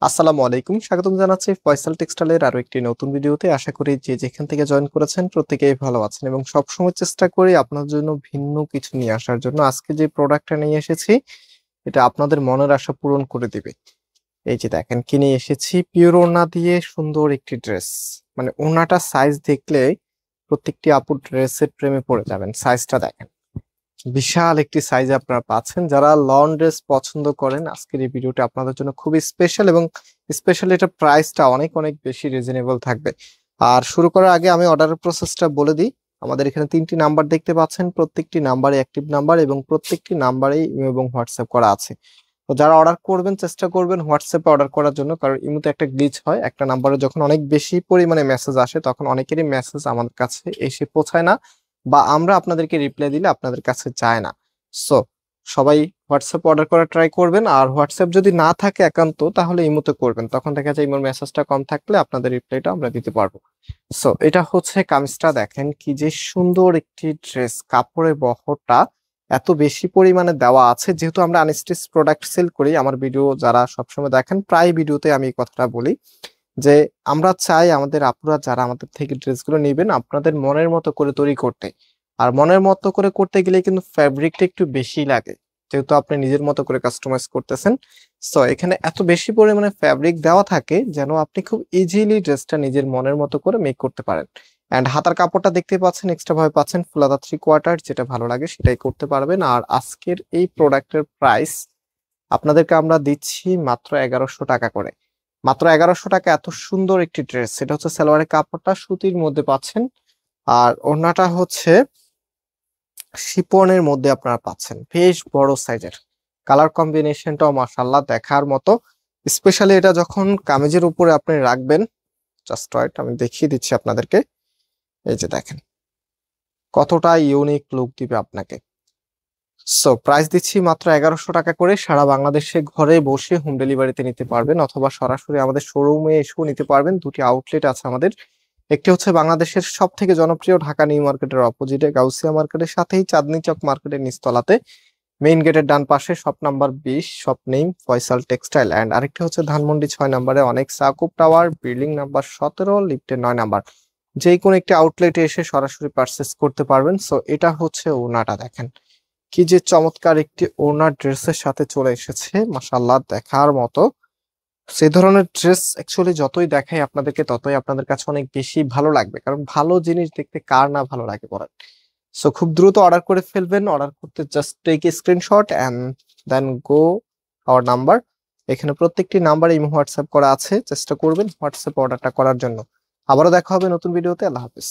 আসসালামু আলাইকুম, স্বাগতম জানাচ্ছি ফয়সাল টেক্সটাইলের আরো একটি নতুন ভিডিওতে। আশা করি যে যেখান থেকে জয়েন করেছেন প্রত্যেকেই ভালো আছেন এবং সবসময় চেষ্টা করি আপনার জন্য ভিন্ন কিছু নিয়ে আসার জন্য। আজকে যে প্রোডাক্টটা নিয়ে এসেছি এটা আপনাদের মনের আশা পূরণ করে দিবে। এই যে দেখেন কি নিয়ে এসেছি, পিওর ওড়না দিয়ে সুন্দর একটি ড্রেস। মানে ওড়নাটা সাইজ দেখলে প্রত্যেকটি আপুর ড্রেসের প্রেমে পড়ে যাবেন। সাইজটা দেখেন, বিশাল একটি সাইজ আপনারা পাচ্ছেন। যারা লং ড্রেস পছন্দ করেন আজকের এই ভিডিওটা আপনাদের জন্য খুবই স্পেশাল এবং স্পেশালি এটা প্রাইসটা অনেক অনেক বেশি রিজনেবল থাকবে। আর শুরু করার আগে আমি অর্ডারের প্রসেসটা বলে দিই। আমাদের এখানে 3টি নাম্বার দেখতে পাচ্ছেন, প্রত্যেকটি নাম্বারে অ্যাক্টিভ নাম্বার এবং প্রত্যেকটি নাম্বারেই ইমো এবং হোয়াটসঅ্যাপ করা আছে। তো যারা অর্ডার করবেন চেষ্টা করবেন হোয়াটসঅ্যাপে অর্ডার করার জন্য, কারণ ইমোতে একটা গ্লিচ হয়, একটা নাম্বারে যখন অনেক বেশি পরিমাণে মেসেজ আসে তখন অনেকেরই মেসেজ আমাদের কাছে এসে পৌঁছায় না বা আমরা আপনাদেরকে রিপ্লাই দিলে আপনাদের কাছে যায় না। সো সবাই হোয়াটসঅ্যাপ অর্ডার করা ট্রাই করবেন, আর হোয়াটসঅ্যাপ যদি না থাকে একান্ত তাহলে ইমোতে করবেন, তখন দেখা যায় ইমোর মেসেজটা কম থাকলে আপনাদের রিপ্লাইটা আমরা দিতে পারবো। সো এটা হচ্ছে কামিজটা, দেখেন কি যে সুন্দর একটি ড্রেস। কাপড়ের বহরটা এত বেশি পরিমাণে দেওয়া আছে, যেহেতু আমরা আনস্টিচ প্রোডাক্ট সেল করি। আমার ভিডিও যারা সবসময় দেখেন, প্রায় ভিডিওতে আমি এই কথাটা বলি যে আমরা চাই আমাদের আপুরা যারা আমাদের থেকে ড্রেসগুলো নেবেন আপনাদের মনের মতো করে তৈরি করতে। আর মনের মতো করে করতে গেলে কিন্তু ফ্যাব্রিকটা একটু বেশি লাগে, যেহেতু আপনি নিজের মতো করে কাস্টমাইজ করতেছেন। সো এখানে এত বেশি পরিমাণে ফ্যাব্রিক দেওয়া থাকে যেন আপনি খুব ইজিলি ড্রেসটা নিজের মনের মতো করে মেক করতে পারেন। এন্ড হাতার কাপড়টা দেখতে পাচ্ছেন, এক্সট্রা ভাবে পাচ্ছেন ফুল হাতা 3/4, যেটা ভালো লাগে সেটাই করতে পারবেন। আর আজকের এই প্রোডাক্টের প্রাইস আপনাদেরকে আমরা দিচ্ছি মাত্র 1100 টাকা করে। মাত্র 1100 টাকা এত সুন্দর একটি ড্রেস। সেটা হচ্ছে সালোয়ারের কাপড়টা সুতির মধ্যে পাচ্ছেন, আর ওড়নাটা হচ্ছে শিপনের মধ্যে আপনারা পাচ্ছেন, বেশ বড় সাইজের। কালার কম্বিনেশনটাও মাশাআল্লাহ দেখার মতো। স্পেশালি এটা যখন কামিজের উপরে আপনি রাখবেন, জাস্ট ওয়েট আমি দেখিয়ে দিচ্ছি আপনাদেরকে। এই যে দেখেন কতটা ইউনিক লুক দিবে আপনাকে। সো প্রাইস দিচ্ছি মাত্র 1100 টাকা করে। সারা বাংলাদেশে ঘরে বসে হোম ডেলিভারিতে নিতে পারবেন অথবা সরাসরি আমাদের শোরুমে এসেও নিতে পারবেন। দুটি আউটলেট আছে আমাদের। একটি হচ্ছে বাংলাদেশের সব থেকে জনপ্রিয় ঢাকা নিউ মার্কেটের অপোজিটে গাউসিয়া মার্কেটের সাথেই চাঁদনী চক মার্কেটের নিচতলাতে, মেইন গেটের ডান পাশে, shop number 20, shop name Faisal textile. And আরেকটি হচ্ছে ধানমন্ডি 6 নম্বরে অনেক সাকুব টাওয়ার, বিল্ডিং নাম্বার 17, লিফটের 9 নাম্বার। যে কোনো একটি আউটলেটে এসে সরাসরি পারচেস করতে পারবেন। সো এটা হচ্ছে ওড়নাটা, দেখেন কি যে চমৎকার একটি ওড়না ড্রেসের সাথে চলে এসেছে, মাশাআল্লাহ দেখার মতো। সেই ধরনের ড্রেস অ্যাকচুয়ালি যতই দেখাই আপনাদেরকে ততই আপনাদের কাছে অনেক বেশি ভালো লাগবে, কারণ ভালো জিনিস দেখতে কার না ভালো লাগে বলেন। সো খুব দ্রুত অর্ডার করে ফেলবেন। অর্ডার করতে just take a screenshot and then go our number. এখানে প্রত্যেকটি নাম্বারে ইমো হোয়াটসঅ্যাপ করা আছে, চেষ্টা করবেন হোয়াটসঅ্যাপ অর্ডারটা করার জন্য। আবারও দেখা হবে নতুন ভিডিওতে। আল্লাহ হাফেজ।